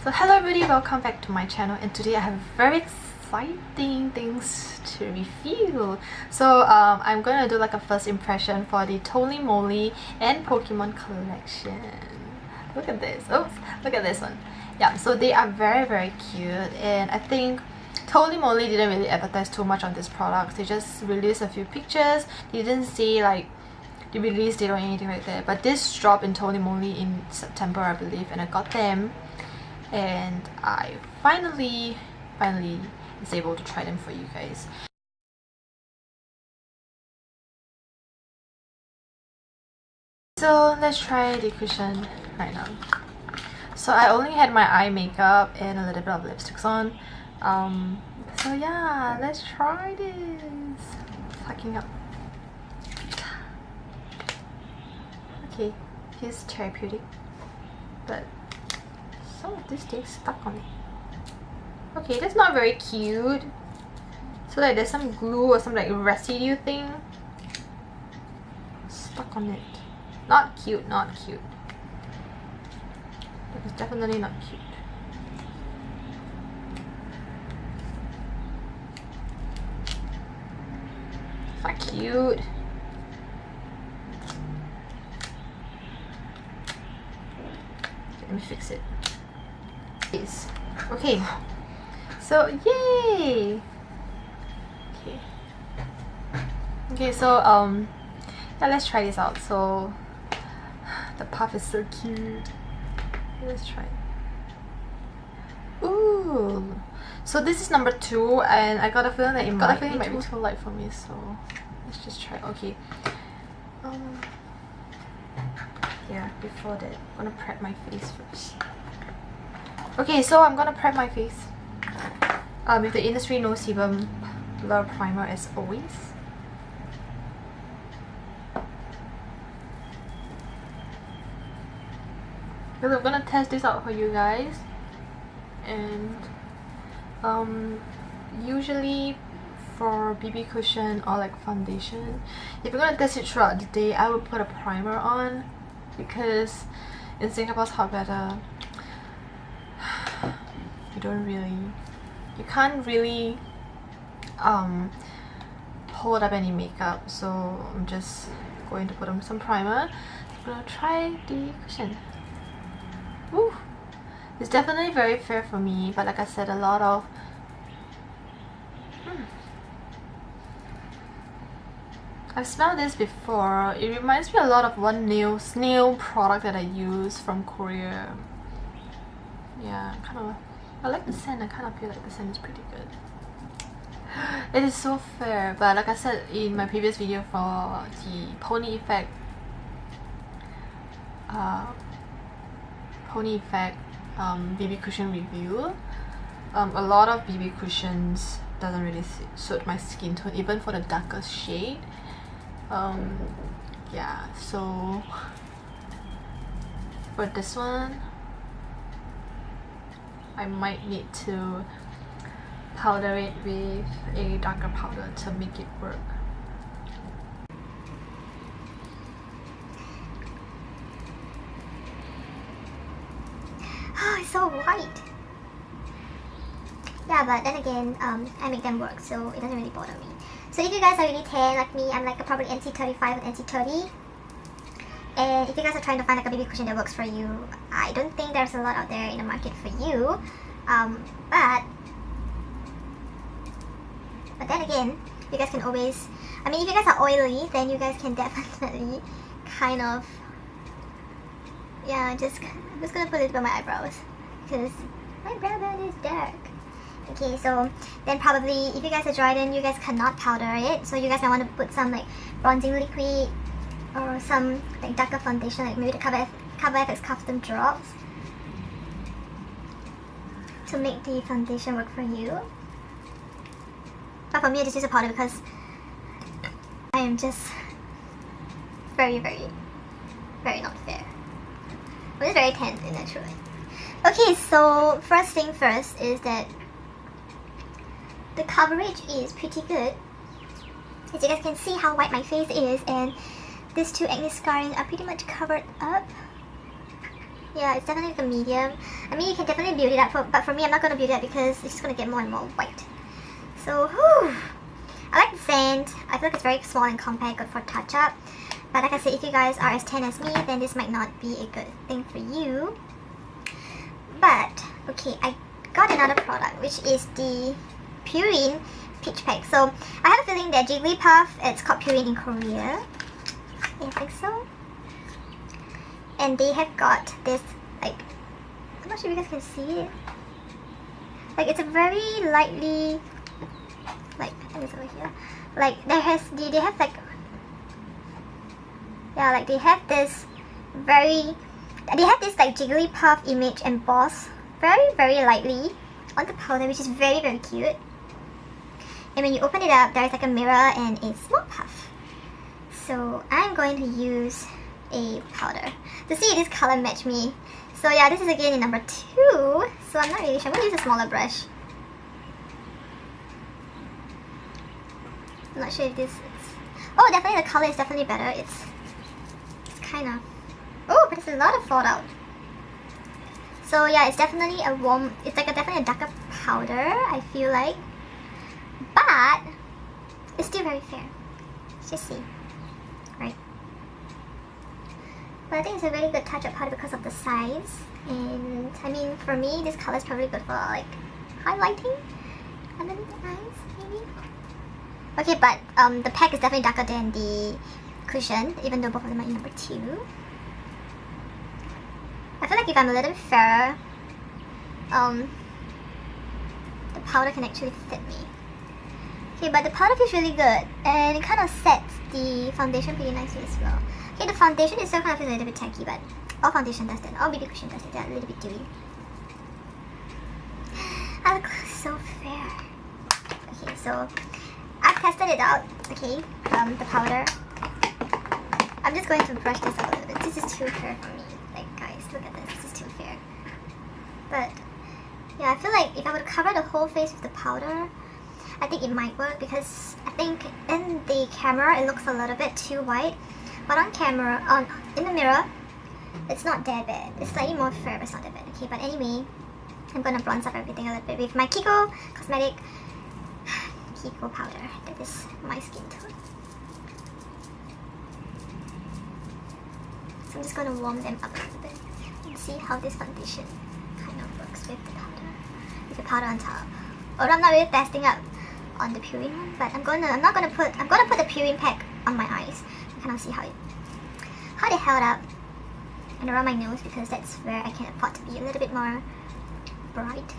So hello everybody, welcome back to my channel, and today I have very exciting things to review. So I'm gonna do like a first impression for the Moly and Pokemon collection. Look at this. Oops, look at this one. Yeah, so they are very cute, and I think Moly didn't really advertise too much on this product. They just released a few pictures. They didn't say like the release date or anything like that, but this dropped in Moly in September, I believe, and I got them, and I finally is able to try them for you guys. So let's try the cushion right now. So I only had my eye makeup and a little bit of lipsticks on. So yeah, let's try this. Fucking up. Okay, feels therapeutic, but some of this stays stuck on it. Okay, that's not very cute. So like there's some glue or some like residue thing stuck on it. Not cute, not cute. It's definitely not cute. It's not cute. Let me fix it. Okay. So yay! Okay, so yeah, let's try this out. So the puff is so cute. Let's try it. Ooh! So this is number 2, and I got a feeling that it might be too light for me, so let's just try. Okay. Yeah, before that, I'm gonna prep my face first. Okay, so I'm gonna prep my face with the Innisfree No Sebum Blur Primer as always. Because I'm gonna test this out for you guys, and usually for BB cushion or like foundation, if you're gonna test it throughout the day, I would put a primer on, because in Singapore's hot weather, you can't really hold up any makeup, so I'm just going to put on some primer. I'm gonna try the cushion. Woo! It's definitely very fair for me, but like I said, a lot of I've smelled this before. It reminds me a lot of one snail product that I use from Korea. Yeah, I like the scent. I kind of feel like the scent is pretty good. It is so fair, but like I said in my previous video for the Pony Effect BB cushion review, a lot of BB cushions doesn't really suit my skin tone, even for the darkest shade. Yeah, so for this one I might need to powder it with a darker powder to make it work. Oh, it's so white. Yeah, but then again, I make them work, so it doesn't really bother me. So if you guys are really tan like me, I'm like probably NC35 and NC30. And if you guys are trying to find like a BB cushion that works for you, I don't think there's a lot out there in the market for you. But then again, you guys can always, I mean, if you guys are oily, then you guys can definitely kind of, yeah, I'm just gonna put it by my eyebrows, because my brow bone is dark. Okay, so then probably if you guys are dry, then you guys cannot powder it, so you guys might want to put some like bronzing liquid or some like darker foundation, like maybe the Cover FX custom drops, to make the foundation work for you. But for me, I just use a powder because I am just very not fair. I'm just very tan naturally. Okay, so first thing first is that the coverage is pretty good. As you guys can see how white my face is, and these two acne scarring are pretty much covered up. Yeah, it's definitely like a medium. I mean, you can definitely build it up, but for me, I'm not gonna build it up because it's just gonna get more and more white. So, whew. I like the scent. I feel like it's very small and compact, good for touch up. But like I said, if you guys are as tan as me, then this might not be a good thing for you. But, okay, I got another product, which is the Purin Peach Pack. So, I have a feeling that Jigglypuff, it's called Purin in Korea. I think so. And they have got this, like, I'm not sure if you guys can see it. Like, it's a very lightly, like, I think it's over here. Like, they have like, yeah, like they have this like Jigglypuff image embossed very lightly on the powder, which is very cute. And when you open it up, there's like a mirror and a small puff. So I'm going to use a powder to see if this color match me. So yeah, this is again in number 2. So I'm not really sure. I'm going to use a smaller brush. I'm not sure if this is... Oh, definitely the color is definitely better. It's kind of... Oh, but there's a lot of fallout. So yeah, it's definitely a warm... It's like definitely a darker powder, I feel like. But it's still very fair. Let's just see. Right. But I think it's a really good touch-up powder because of the size. And I mean, for me, this color is probably good for like highlighting underneath the eyes, maybe. Okay, but the pack is definitely darker than the cushion, even though both of them are in number 2. I feel like if I'm a little bit fairer, the powder can actually fit me. Okay, but the powder feels really good, and it kind of sets the foundation pretty nicely as well. Okay, the foundation itself kind of feels a little bit tacky, but all foundation does that. All BB cushion does that. They're a little bit dewy. I look so fair. Okay, so I've tested it out. Okay, the powder. I'm just going to brush this up a little bit. This is too fair for me. Like, guys, look at this. This is too fair. But yeah, I feel like if I would cover the whole face with the powder, I think it might work, because I think in the camera it looks a little bit too white, but on camera, in the mirror, it's not that bad. It's slightly more fair, but it's not that bad. Okay, but anyway, I'm gonna bronze up everything a little bit with my Kiko cosmetic Kiko powder. That is my skin tone. So I'm just gonna warm them up a little bit and see how this foundation kind of works with the powder on top. Although I'm not really testing up on the Purin one, but I'm gonna put the Purin pack on my eyes. You can see how they held up, and around my nose, because that's where I can afford to be a little bit more bright.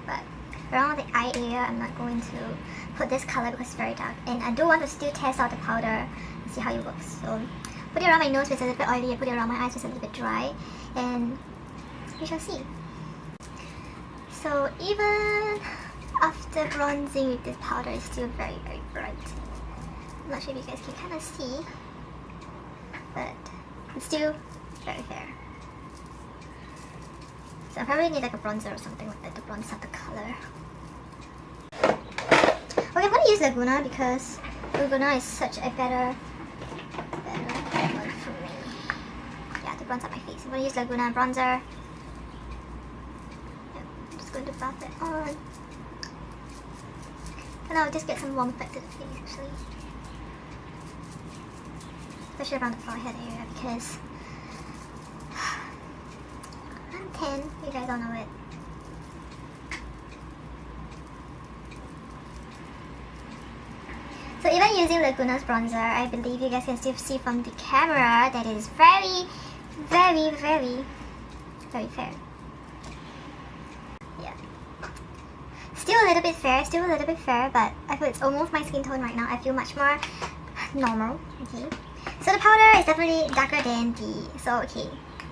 But around the eye area, I'm not going to put this color because it's very dark, and I do want to still test out the powder and see how it works. So put it around my nose, which is a little bit oily, and put it around my eyes, which is a little bit dry, and we shall see. So even after bronzing with this powder, it's still very bright. I'm not sure if you guys can kind of see, but it's still very fair. So I probably need like a bronzer or something like that to bronze up the color. Okay, I'm gonna use Laguna because Laguna is such a better one for me. Yeah, to bronze up my face. I'm gonna use Laguna bronzer. Going to buff it on, and I'll just get some warm effect to the face actually, especially around the forehead area, because I'm tan, you guys all know it. So even using Laguna's bronzer, I believe you guys can still see from the camera that it is very fair. Still a little bit fair, but I feel it's almost my skin tone right now. I feel much more normal. Okay, so the powder is definitely darker than okay,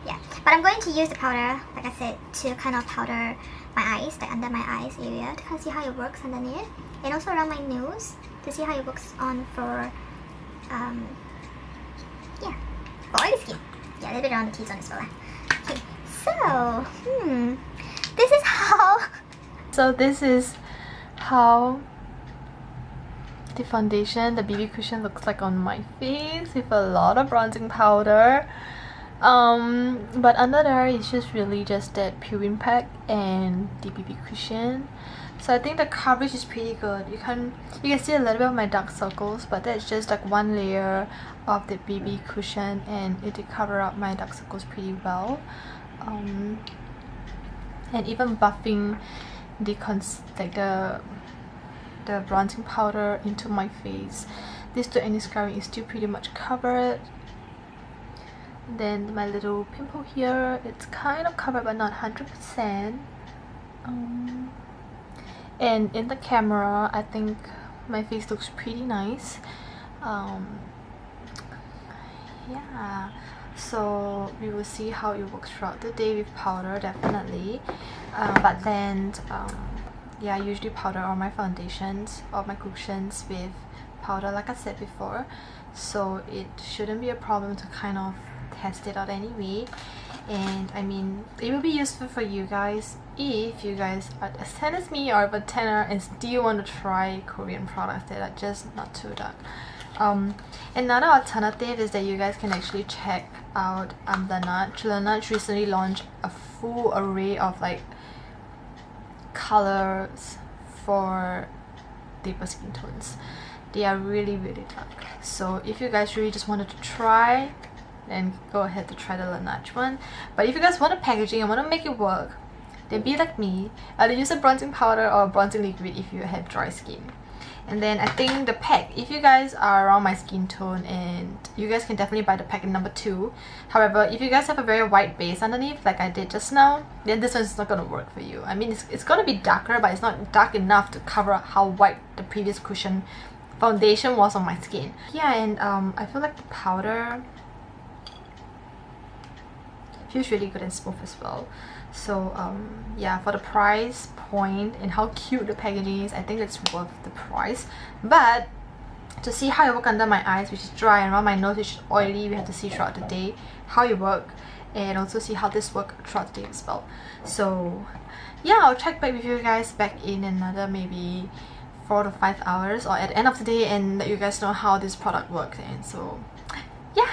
yeah. But I'm going to use the powder, like I said, to kind of powder my eyes, like under my eyes area, to kind of see how it works underneath, and also around my nose to see how it works on for yeah, for oily skin. Yeah, a little bit around the T-zone as well. Okay, so this is how. So this is how the foundation, the BB cushion looks like on my face with a lot of bronzing powder. But under there it's just really just that Purin pack and the BB cushion. So I think the coverage is pretty good. You can see a little bit of my dark circles, but that's just like one layer of the BB cushion, and it did cover up my dark circles pretty well. And even buffing the bronzing powder into my face, this two acne scarring is still pretty much covered. Then my little pimple here, it's kind of covered but not 100%. And in the camera, I think my face looks pretty nice. Yeah, so we will see how it works throughout the day with powder, definitely. But then yeah, I usually powder all my foundations, all my cushions with powder, like I said before, so it shouldn't be a problem to kind of test it out anyway. And I mean, it will be useful for you guys if you guys are as tan as me or a tanner and still want to try Korean products that are just not too dark. Another alternative is that you guys can actually check out Laneige recently launched a full array of like colors for deeper skin tones. They are really dark, so if you guys really just wanted to try, then go ahead to try the Laneige one. But if you guys want the packaging and want to make it work, then be like me, either use a bronzing powder or a bronzing liquid if you have dry skin. And then I think the pack, if you guys are around my skin tone, and you guys can definitely buy the pack in number 2. However, if you guys have a very white base underneath like I did just now, then this one's not going to work for you. I mean, it's going to be darker, but it's not dark enough to cover up how white the previous cushion foundation was on my skin. Yeah, and I feel like the powder feels really good and smooth as well. So yeah, for the price point and how cute the packaging is, I think it's worth the price. But to see how it works under my eyes, which is dry, and around my nose, which is oily, we have to see throughout the day how it works, and also see how this works throughout the day as well. So yeah, I'll check back with you guys back in another maybe 4 to 5 hours or at the end of the day and let you guys know how this product works. And so yeah.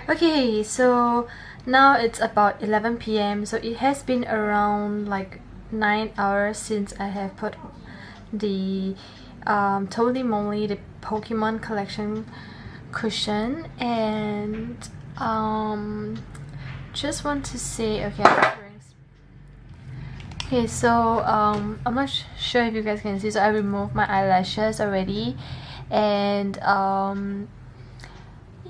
Okay, so now it's about 11 p.m. so it has been around like 9 hours since I have put the Totally Moly, the Pokemon collection cushion. And just want to say, okay, so I'm not sure if you guys can see, so I removed my eyelashes already. And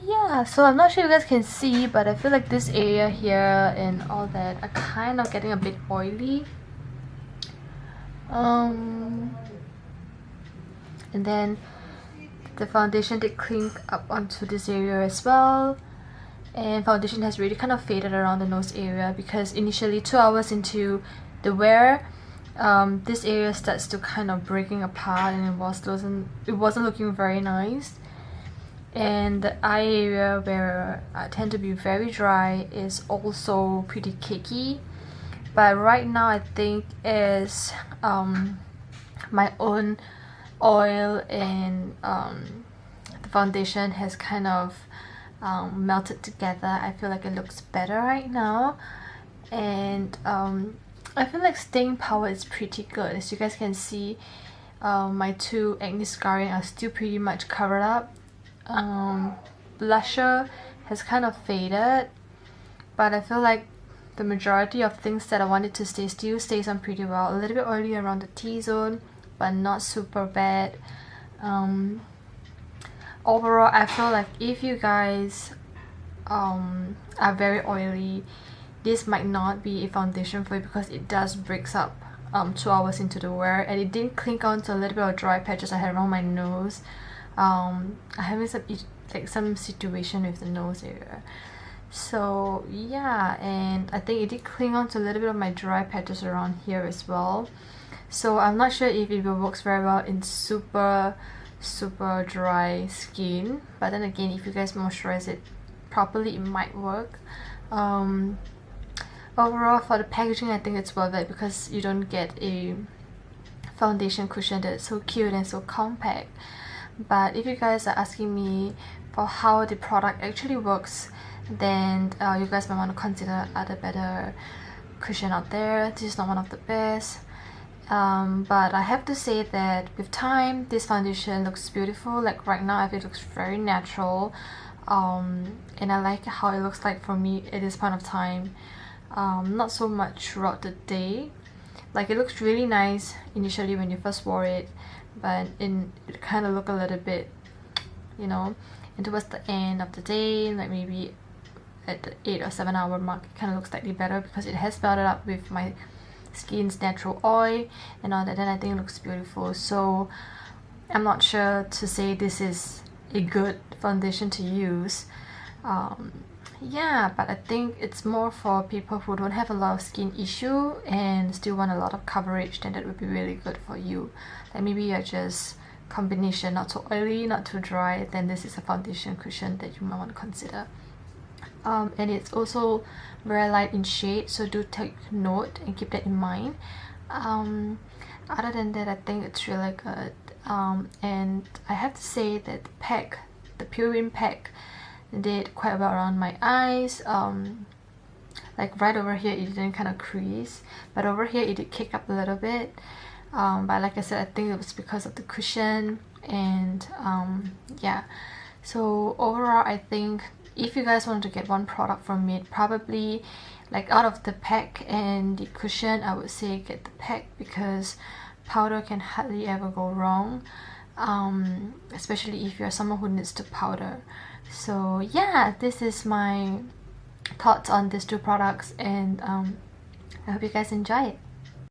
yeah, so I'm not sure if you guys can see, but I feel like this area here and all that are kind of getting a bit oily. And then the foundation did cling up onto this area as well, and foundation has really kind of faded around the nose area because initially 2 hours into the wear, this area starts to kind of breaking apart, and it wasn't looking very nice. And the eye area, where I tend to be very dry, is also pretty cakey. But right now I think is my own oil and the foundation has kind of melted together. I feel like it looks better right now. And I feel like staying power is pretty good. As you guys can see, my 2 acne scarring are still pretty much covered up. Blusher has kind of faded, but I feel like the majority of things that I wanted to stay still stays on pretty well. A little bit oily around the T-zone, but not super bad. Overall, I feel like if you guys are very oily, this might not be a foundation for you because it does breaks up 2 hours into the wear, and it did cling on to a little bit of dry patches I had around my nose. I'm having some situation with the nose area. So yeah, and I think it did cling on to a little bit of my dry patches around here as well. So I'm not sure if it works very well in super dry skin, but then again, if you guys moisturize it properly, it might work. Overall, for the packaging, I think it's worth it because you don't get a foundation cushion that's so cute and so compact. But if you guys are asking me for how the product actually works, then you guys might want to consider other better cushion out there. This is not one of the best, but I have to say that with time this foundation looks beautiful. Like right now I feel it looks very natural, and I like how it looks like for me at this point of time. Not so much throughout the day. Like it looks really nice initially when you first wore it, but it kind of look a little bit, you know, and towards the end of the day, like maybe at the 8 or 7 hour mark, it kind of looks slightly better because it has built up with my skin's natural oil and all that. Then I think it looks beautiful. So I'm not sure to say this is a good foundation to use. Yeah, but I think it's more for people who don't have a lot of skin issue and still want a lot of coverage. Then that would be really good for you. Like maybe you're just combination, not too oily, not too dry, then this is a foundation cushion that you might want to consider. And it's also very light in shade, so do take note and keep that in mind. Other than that, I think it's really good. And I have to say that the Purin pack did quite well around my eyes. Like right over here it didn't kind of crease, but over here it did kick up a little bit. But like I said, I think it was because of the cushion. And yeah, so overall I think if you guys want to get one product from it, probably like out of the pack and the cushion, I would say get the pack, because powder can hardly ever go wrong, especially if you're someone who needs to powder. So yeah, this is my thoughts on these two products, and I hope you guys enjoy it.